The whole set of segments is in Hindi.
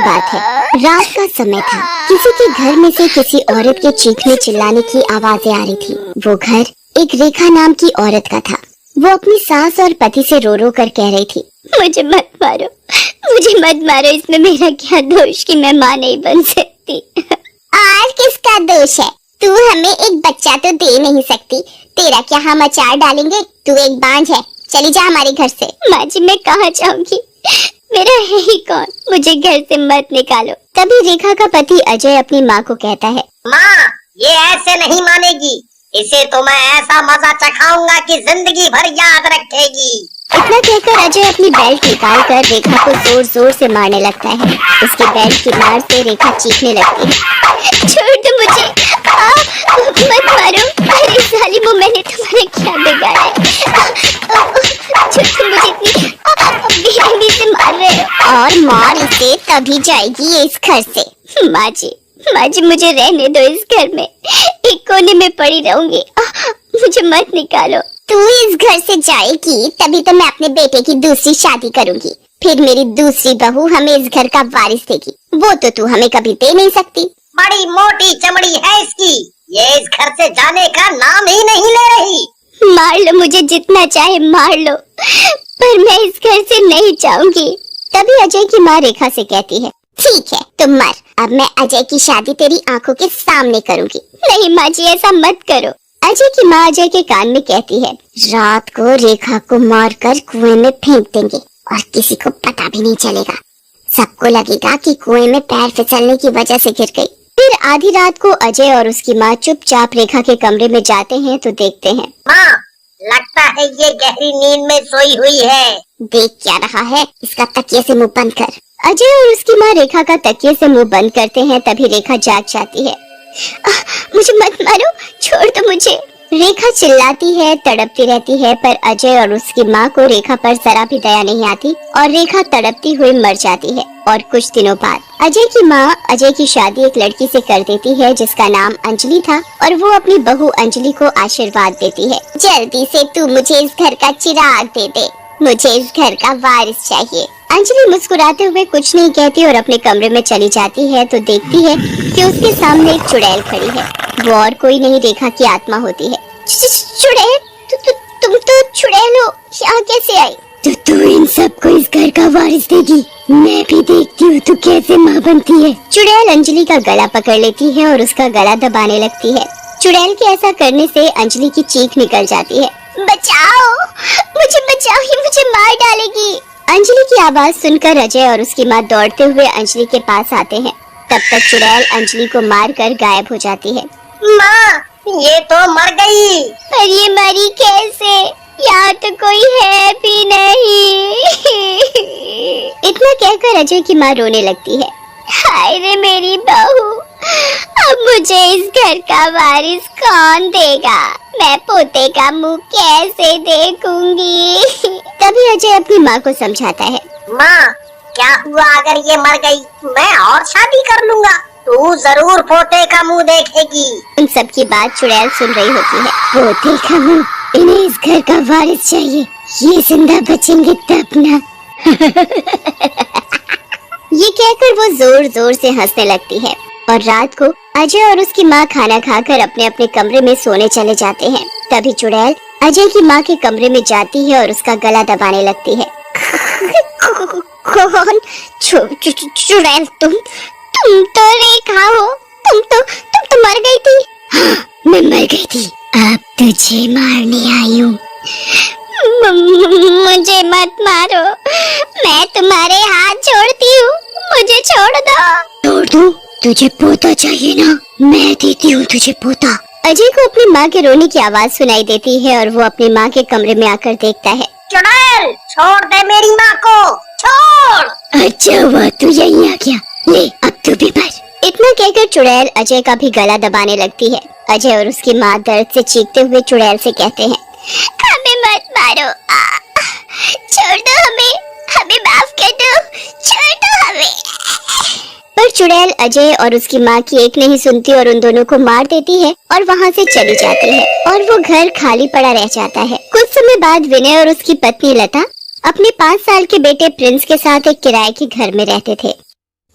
बात है, रात का समय था। किसी के घर में से किसी औरत के चीखने चिल्लाने की आवाजें आ रही थी। वो घर एक रेखा नाम की औरत का था। वो अपनी सास और पति से रो रो कर कह रही थी, मुझे मत मारो, मुझे मत मारो, इसमें मेरा क्या दोष कि मैं माँ नहीं बन सकती। और किसका दोष है? तू हमें एक बच्चा तो दे नहीं सकती, तेरा क्या हम अचार डालेंगे? तू एक बांझ है, चली जा हमारे घर से। माँ जी मैं कहाँ जाऊंगी, मेरा है ही कौन, मुझे घर से मत निकालो। तभी रेखा का पति अजय अपनी माँ को कहता है, माँ ये ऐसे नहीं मानेगी, इसे तो मैं ऐसा मजा चखाऊंगा कि जिंदगी भर याद रखेगी। इतना कहकर अजय अपनी बेल्ट निकाल कर रेखा को जोर जोर से मारने लगता है। उसकी बेल्ट की मार से रेखा चीखने लगती है, छोड़ दो मुझे, मत मारो, अरे जालिमो मैंने तुम्हारा क्या बिगाड़ा है? जो तुम मुझे इतनी बेरहमी से मार रहे हो। और मार इसे तभी जाएगी ये इस घर से। माँ जी मुझे रहने दो, इस घर में एक कोने में पड़ी रहूंगी, मुझे मत निकालो। तू इस घर से जाएगी तभी तो मैं अपने बेटे की दूसरी शादी करूंगी, फिर मेरी दूसरी बहू हमें इस घर का वारिस देगी। वो तो तू हमें कभी दे नहीं सकती। बड़ी मोटी चमड़ी है इसकी, ये इस घर से जाने का नाम ही नहीं ले रही। मार लो मुझे जितना चाहे मार लो, पर मैं इस घर से नहीं जाऊंगी। तभी अजय की माँ रेखा से कहती है, ठीक है तुम मर, अब मैं अजय की शादी तेरी आंखों के सामने करूंगी। नहीं माँ जी ऐसा मत करो। अजय की माँ अजय के कान में कहती है, रात को रेखा को मारकर कुएं में फेंक देंगे और किसी को पता भी नहीं चलेगा। सबको लगेगा कि कुएं में पैर फिसलने की वजह से गिर गई। फिर आधी रात को अजय और उसकी माँ चुपचाप रेखा के कमरे में जाते हैं तो देखते हैं, माँ लगता है ये गहरी नींद में सोई हुई है। देख क्या रहा है, इसका तकिए से मुंह बंद कर। अजय और उसकी माँ रेखा का तकिए से मुंह बंद करते हैं। तभी रेखा जाग जाती है। मुझे मत मारो, छोड़ दो मुझे। रेखा चिल्लाती है, तड़पती रहती है, पर अजय और उसकी माँ को रेखा पर जरा भी दया नहीं आती और रेखा तड़पती हुई मर जाती है। और कुछ दिनों बाद अजय की माँ अजय की शादी एक लड़की से कर देती है जिसका नाम अंजलि था, और वो अपनी बहू अंजलि को आशीर्वाद देती है, जल्दी से तू मुझे इस घर का चिराग दे दे, मुझे इस घर का वारिस चाहिए। अंजलि मुस्कुराते हुए कुछ नहीं कहती और अपने कमरे में चली जाती है तो देखती है कि उसके सामने एक चुड़ैल खड़ी है। वो और कोई नहीं रेखा की आत्मा होती है। चुड़ैल, तुम तो चुड़ैल हो, यहाँ कैसे आई? तो तू इन सबको इस घर का वारिस देगी, मैं भी देखती हूँ तू कैसे माँ बनती है। चुड़ैल अंजलि का गला पकड़ लेती है और उसका गला दबाने लगती है। चुड़ैल के ऐसा करने से अंजलि की चीख निकल जाती है, बचाओ, मुझे बचाओ, ये मुझे मार डालेगी। अंजलि की आवाज सुनकर अजय और उसकी माँ दौड़ते हुए अंजलि के पास आते हैं। तब तक चुड़ैल अंजलि को मारकर गायब हो जाती है। माँ ये तो मर गई। पर ये मरी कैसे? यहाँ तो कोई है भी नहीं। इतना कहकर अजय की माँ रोने लगती है। हाय रे मेरी बहू, अब मुझे इस घर का वारिस कौन देगा? मैं पोते का मुंह कैसे देखूंगी? तभी अजय अपनी माँ को समझाता है, माँ क्या हुआ अगर ये मर गई, मैं और शादी कर लूंगा, तू जरूर पोते का मुंह देखेगी। उन सब की बात चुड़ैल सुन रही होती है। पोते का मुंह, इन्हें इस घर का वारिस चाहिए, ये जिंदा बचेंगे तब ना। ये कहकर वो जोर जोर से हंसने लगती है। और रात को अजय और उसकी माँ खाना खाकर अपने अपने कमरे में सोने चले जाते हैं। तभी चुड़ैल अजय की माँ के कमरे में जाती है और उसका गला दबाने लगती है। कौन? चुड़ैल तुम तो रेखा हो, तुम तो मर गई थी। हाँ, मैं मर गई थी, अब तुझे मारने आई हूँ। मुझे मत मारो, मैं तुम्हारे हाथ छोड़ती हूँ, मुझे छोड़ दो। छोड़ दूँ? तुझे पोता चाहिए ना, मैं देती हूँ तुझे पोता। अजय को अपनी माँ के रोने की आवाज सुनाई देती है और वो अपनी माँ के कमरे में आकर देखता है। चुड़ैल छोड़ दे मेरी माँ को, छोड़। अच्छा हुआ तू यहीं आ गया, ले अब तू भी मर। इतना कहकर चुड़ैल अजय का भी गला दबाने लगती है। अजय और उसकी माँ दर्द से चीखते हुए चुड़ैल से कहते हैं, हमें मत मारो, छोड़ दो हमें माफ कर दो, छोड़ दो हमें। पर चुड़ैल अजय और उसकी माँ की एक नहीं सुनती और उन दोनों को मार देती है और वहाँ से चली जाती है और वो घर खाली पड़ा रह जाता है। कुछ समय बाद विनय और उसकी पत्नी लता अपने 5 साल के बेटे प्रिंस के साथ एक किराए के घर में रहते थे।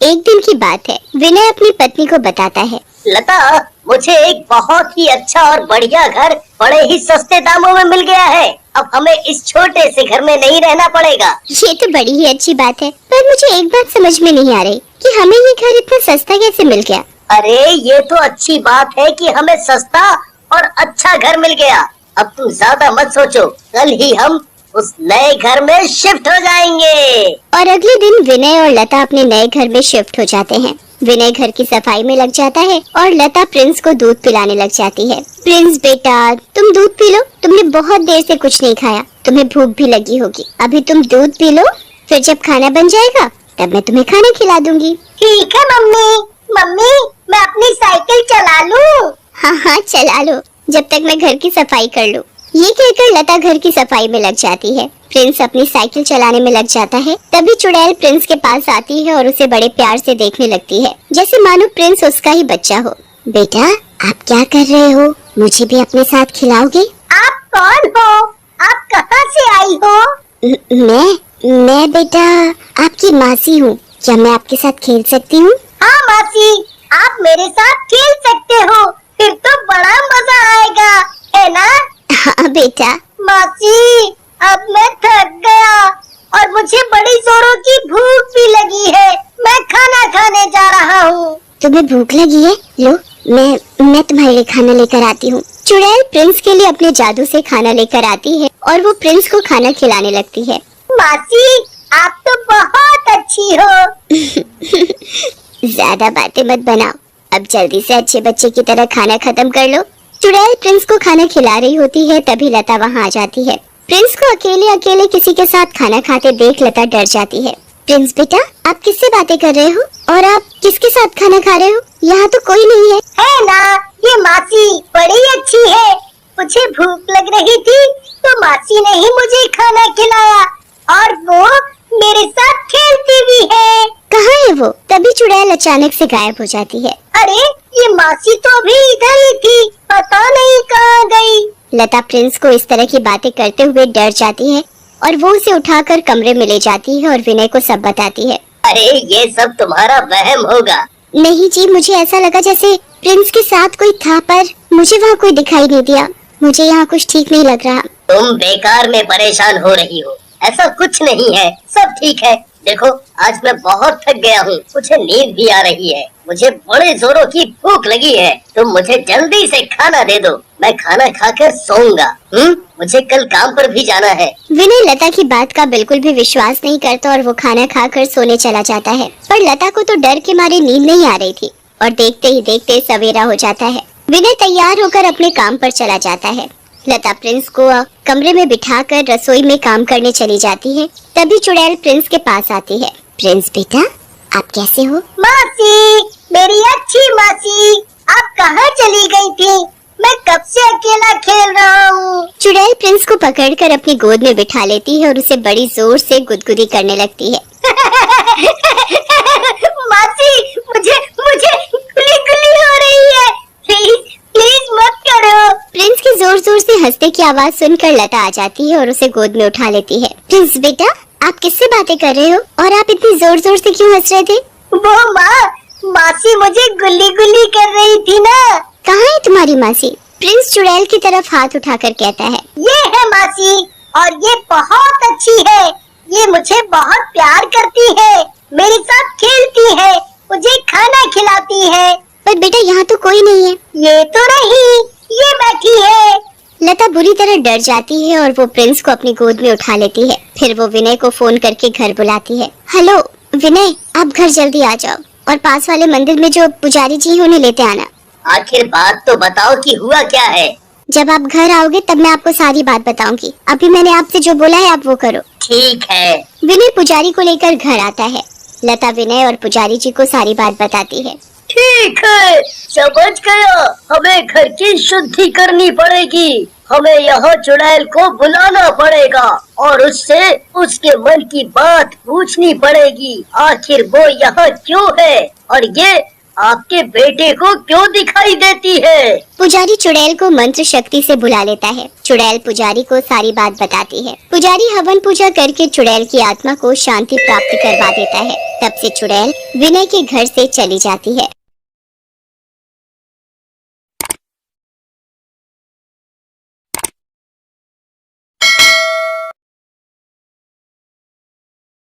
एक दिन की बात है, विनय अपनी पत्नी को बताता है, लता, मुझे एक बहुत ही अच्छा और बढ़िया घर बड़े ही सस्ते दामों में मिल गया है। अब हमें इस छोटे से घर में नहीं रहना पड़ेगा। ये तो बड़ी ही अच्छी बात है, पर मुझे एक बात समझ में नहीं आ रही कि हमें ये घर इतना सस्ता कैसे मिल गया। अरे ये तो अच्छी बात है कि हमें सस्ता और अच्छा घर मिल गया। अब तुम ज्यादा मत सोचो, कल ही हम उस नए घर में शिफ्ट हो जाएंगे। और अगले दिन विनय और लता अपने नए घर में शिफ्ट हो जाते हैं। विनय घर की सफाई में लग जाता है और लता प्रिंस को दूध पिलाने लग जाती है। प्रिंस बेटा, तुम दूध पी लो, तुमने बहुत देर से कुछ नहीं खाया, तुम्हें भूख भी लगी होगी। अभी तुम दूध पी लो, फिर जब खाना बन जाएगा तब मैं तुम्हें खाना खिला दूंगी। ठीक है मम्मी। मम्मी, मैं अपनी साइकिल चला लूं? हाँ, चला लो, जब तक मैं घर की सफाई कर लूं। ये कहकर लता घर की सफाई में लग जाती है। प्रिंस अपनी साइकिल चलाने में लग जाता है। तभी चुड़ैल प्रिंस के पास आती है और उसे बड़े प्यार से देखने लगती है, जैसे मानो प्रिंस उसका ही बच्चा हो। बेटा, आप क्या कर रहे हो? मुझे भी अपने साथ खिलाओगे? आप कौन हो? आप कहाँ से आई हो? मैं बेटा आपकी मासी हूँ। क्या मैं आपके साथ खेल सकती हूँ? हाँ मासी, आप मेरे साथ खेल सकते हो, फिर तो बड़ा मजा आएगा, है ना? हाँ बेटा। मासी, अब मैं थक गया और मुझे बड़ी जोरों की भूख भी लगी है। मैं खाना खाने जा रहा हूँ। तुम्हें भूख लगी है? लो, मैं तुम्हारे लिए खाना लेकर आती हूँ। चुड़ैल प्रिंस के लिए अपने जादू से खाना लेकर आती है और वो प्रिंस को खाना खिलाने लगती है। मासी, आप तो बहुत अच्छी हो। ज्यादा बातें मत बनाओ, अब जल्दी से अच्छे बच्चे की तरह खाना खत्म कर लो। चुड़ैल प्रिंस को खाना खिला रही होती है, तभी लता वहाँ आ जाती है। प्रिंस को अकेले अकेले किसी के साथ खाना खाते देख लता डर जाती है। प्रिंस बेटा, आप किससे बातें कर रहे हो और आप किसके साथ खाना खा रहे हो? यहाँ तो कोई नहीं है। है ना, ये मासी बड़ी अच्छी है। मुझे भूख लग रही थी तो मासी ने ही मुझे खाना खिलाया और वो मेरे साथ खेलती भी है। कहाँ है वो? तभी चुड़ैल अचानक से गायब हो जाती है। अरे, ये मासी तो अभी इधर ही थी, पता नहीं कहाँ गई। लता प्रिंस को इस तरह की बातें करते हुए डर जाती है और वो उसे उठाकर कमरे में ले जाती है और विनय को सब बताती है। अरे ये सब तुम्हारा वहम होगा। नहीं जी, मुझे ऐसा लगा जैसे प्रिंस के साथ कोई था, पर मुझे वहाँ कोई दिखाई नहीं दिया। मुझे यहाँ कुछ ठीक नहीं लग रहा। तुम बेकार में परेशान हो रही हो, ऐसा कुछ नहीं है, सब ठीक है। देखो, आज मैं बहुत थक गया हूँ, मुझे नींद भी आ रही है, मुझे बड़े जोरों की भूख लगी है। तुम मुझे जल्दी से खाना दे दो, मैं खाना खाकर सोऊंगा। मुझे कल काम पर भी जाना है। विनय लता की बात का बिल्कुल भी विश्वास नहीं करता और वो खाना खाकर सोने चला जाता है। पर लता को तो डर के मारे नींद नहीं आ रही थी और देखते ही देखते सवेरा हो जाता है। विनय तैयार होकर अपने काम पर चला जाता है। लता प्रिंस को कमरे में बिठाकर रसोई में काम करने चली जाती है। तभी चुड़ैल प्रिंस के पास आती है। प्रिंस बेटा, आप कैसे हो? मासी, मेरी अच्छी मासी, आप कहाँ चली गई थी? मैं कब से अकेला खेल रहा हूँ। चुड़ैल प्रिंस को पकड़कर अपनी गोद में बिठा लेती है और उसे बड़ी जोर से गुदगुदी करने लगती है। मासी, मुझे गुली गुली हो रही है, प्लीज प्लीज मत करो। प्रिंस की जोर जोर से हंसने की आवाज सुनकर लता आ जाती है और उसे गोद में उठा लेती है। प्रिंस बेटा, आप किससे बातें कर रहे हो और आप इतनी जोर जोर से क्यों हंस रहे थे? वो मासी मुझे गुल्ली गुल्ली कर रही थी ना। कहाँ है तुम्हारी मासी? प्रिंस चुड़ैल की तरफ हाथ उठाकर कहता है। ये है मासी, और ये बहुत अच्छी है। ये मुझे बहुत प्यार करती है, मेरे साथ खेलती है, मुझे खाना खिलाती है। पर बेटा, यहाँ तो कोई नहीं है। ये तो नहीं, ये बैठी है। लता बुरी तरह डर जाती है और वो प्रिंस को अपनी गोद में उठा लेती है। फिर वो विनय को फोन करके घर बुलाती है। हेलो विनय, आप घर जल्दी आ जाओ और पास वाले मंदिर में जो पुजारी जी हैं उन्हें लेते आना। आखिर बात तो बताओ कि हुआ क्या है। जब आप घर आओगे तब मैं आपको सारी बात बताऊंगी। अभी मैंने आपसे जो बोला है आप वो करो। ठीक है। विनय पुजारी को लेकर घर आता है। लता विनय और पुजारी जी को सारी बात बताती है। ठीक है, समझ गया। हमें घर की शुद्धि करनी पड़ेगी, हमें यहाँ चुड़ैल को बुलाना पड़ेगा और उससे उसके मन की बात पूछनी पड़ेगी। आखिर वो यहाँ क्यों है और ये आपके बेटे को क्यों दिखाई देती है? पुजारी चुड़ैल को मंत्र शक्ति से बुला लेता है। चुड़ैल पुजारी को सारी बात बताती है। पुजारी हवन पूजा करके चुड़ैल की आत्मा को शांति प्राप्त करवा देता है। तब से चुड़ैल विनय के घर से चली जाती है।